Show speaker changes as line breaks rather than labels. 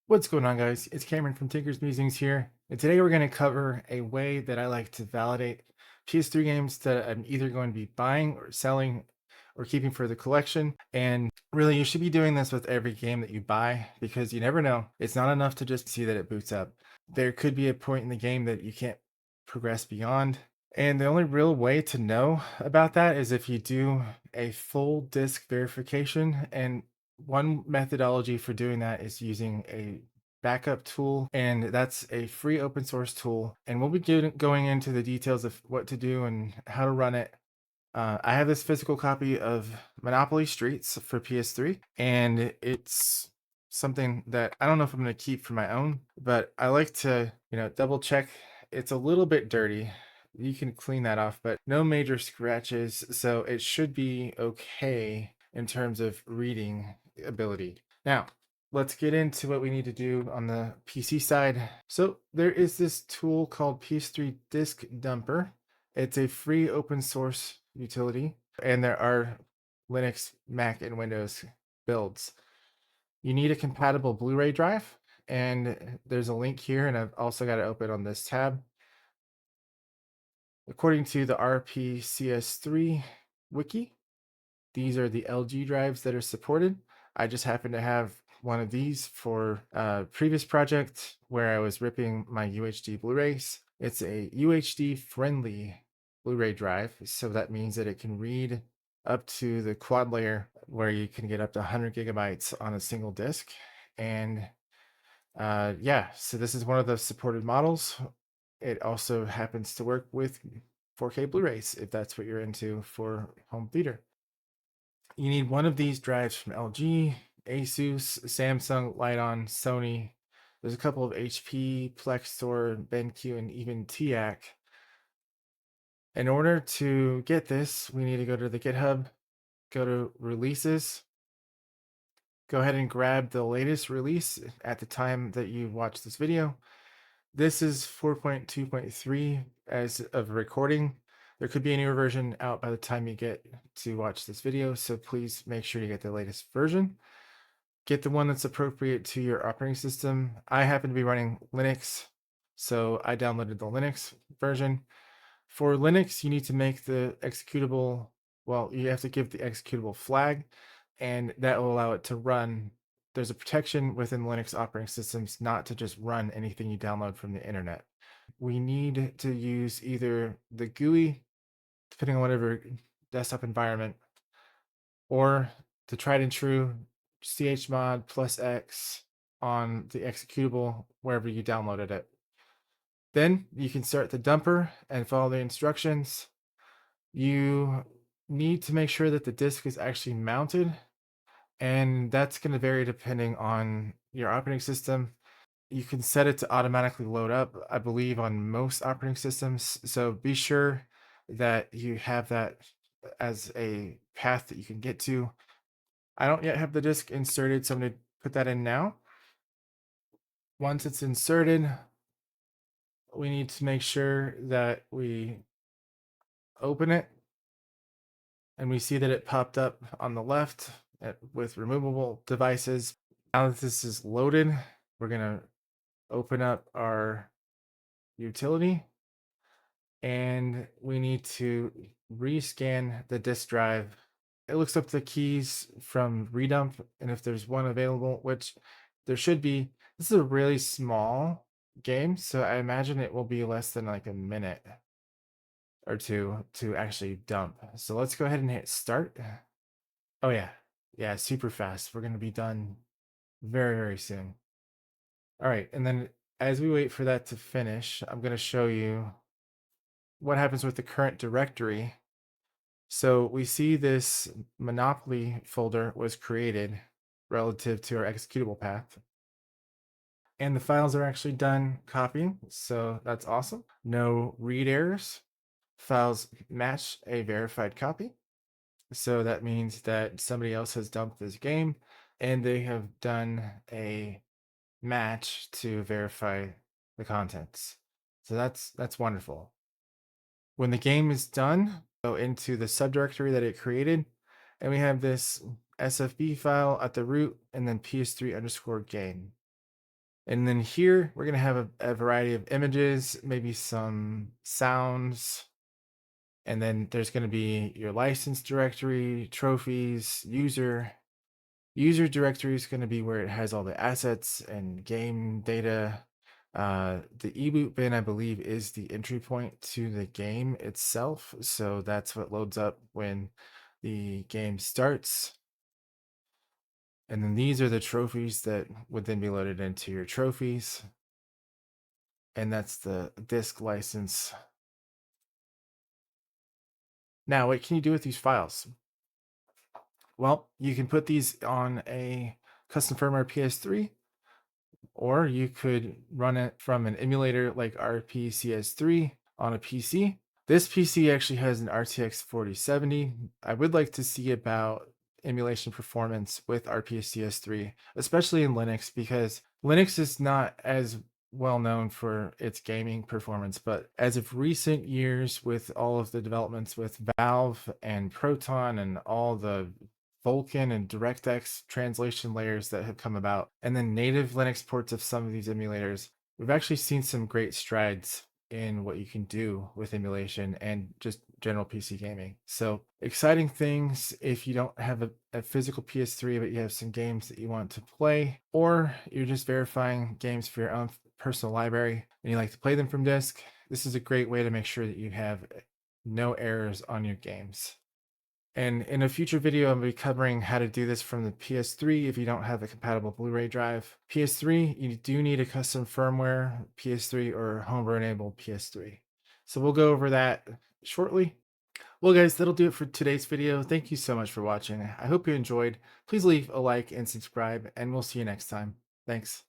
What's going on, guys? It's Cameron from Tinker's Musings here, and today we're going to cover a way that I like to validate PS3 games that I'm either going to be buying or selling or keeping for the collection. And really, you should be doing this with every game that you buy because you never know. It's not enough to just see that it boots up. There could be a point in the game that you can't progress beyond. And the only real way to know about that is if you do a full disk verification. And one methodology for doing that is using a backup tool, and that's a free open source tool. And we'll be going into the details of what to do and how to run it. I have this physical copy of Monopoly Streets for PS3, and it's something that I don't know if I'm going to keep for my own, but I like to, double check. It's a little bit dirty. You can clean that off, but no major scratches, so it should be okay in terms of reading ability. Now, let's get into what we need to do on the PC side. So there is this tool called PS3 Disk Dumper. It's a free open source utility, and there are Linux, Mac, and Windows builds. You need a compatible Blu-ray drive, and there's a link here, and I've also got it open on this tab. According to the RPCS3 wiki, these are the LG drives that are supported. I just happen to have one of these for a previous project where I was ripping my UHD Blu-rays. It's a UHD friendly Blu-ray drive, so that means that it can read up to the quad layer where you can get up to 100 gigabytes on a single disc. And yeah, so this is one of the supported models. It also happens to work with 4K Blu-rays if that's what you're into for home theater. You need one of these drives from LG, Asus, Samsung, Lite-On, Sony. There's a couple of HP, Plextor, BenQ, and even TIAC. In order to get this, we need to go to the GitHub, go to releases, go ahead and grab the latest release at the time that you watch this video. This is 4.2.3 as of recording. There could be a newer version out by the time you get to watch this video, so please make sure you get the latest version. Get the one that's appropriate to your operating system. I happen to be running Linux, so I downloaded the Linux version. For Linux, you need to make the executable, well, you have to give the executable flag, and that will allow it to run. There's a protection within Linux operating systems not to just run anything you download from the internet. We need to use either the GUI, depending on whatever desktop environment, or the tried and true chmod plus X on the executable wherever you downloaded it. Then you can start the dumper and follow the instructions. You need to make sure that the disk is actually mounted, and that's going to vary depending on your operating system. You can set it to automatically load up, I believe, on most operating systems. So be sure that you have that as a path that you can get to. I don't yet have the disk inserted, so I'm going to put that in now. Once it's inserted, we need to make sure that we open it, and we see that it popped up on the left with removable devices. Now that this is loaded, we're going to open up our utility, and we need to rescan the disk drive. It looks up the keys from redump, and if there's one available, which there should be. This is a really small game, so I imagine it will be less than like a minute or two to actually dump. So let's go ahead and hit start. Oh yeah, yeah, super fast. We're gonna be done very, very soon. All right, and then as we wait for that to finish, I'm gonna show you what happens with the current directory. So we see this Monopoly folder was created relative to our executable path. And the files are actually done copying, so that's awesome. No read errors. Files match a verified copy. So that means that somebody else has dumped this game and they have done a match to verify the contents. So that's wonderful. When the game is done, go into the subdirectory that it created, and we have this SFB file at the root and then PS3 underscore game. And then here we're going to have a variety of images, maybe some sounds, and then there's going to be your license directory, trophies, user. User directory is going to be where it has all the assets and game data. The eboot bin, I believe, is the entry point to the game itself. So that's what loads up when the game starts. And then these are the trophies that would then be loaded into your trophies. And that's the disk license. Now, what can you do with these files? Well, you can put these on a custom firmware PS3, or you could run it from an emulator like RPCS3 on a PC. This PC actually has an RTX 4070. I would like to see about emulation performance with RPCS3, especially in Linux, because Linux is not as well known for its gaming performance, but as of recent years, with all of the developments with Valve and Proton and all the Vulkan and DirectX translation layers that have come about, and then native Linux ports of some of these emulators, we've actually seen some great strides in what you can do with emulation and just general PC gaming. So exciting things if you don't have a physical PS3, but you have some games that you want to play, or you're just verifying games for your own personal library and you like to play them from disk. This is a great way to make sure that you have no errors on your games. And in a future video, I'm going to be covering how to do this from the PS3 if you don't have a compatible Blu-ray drive. PS3, you do need a custom firmware PS3 or homebrew-enabled PS3. So we'll go over that shortly. Well, guys, that'll do it for today's video. Thank you so much for watching. I hope you enjoyed. Please leave a like and subscribe, and we'll see you next time. Thanks.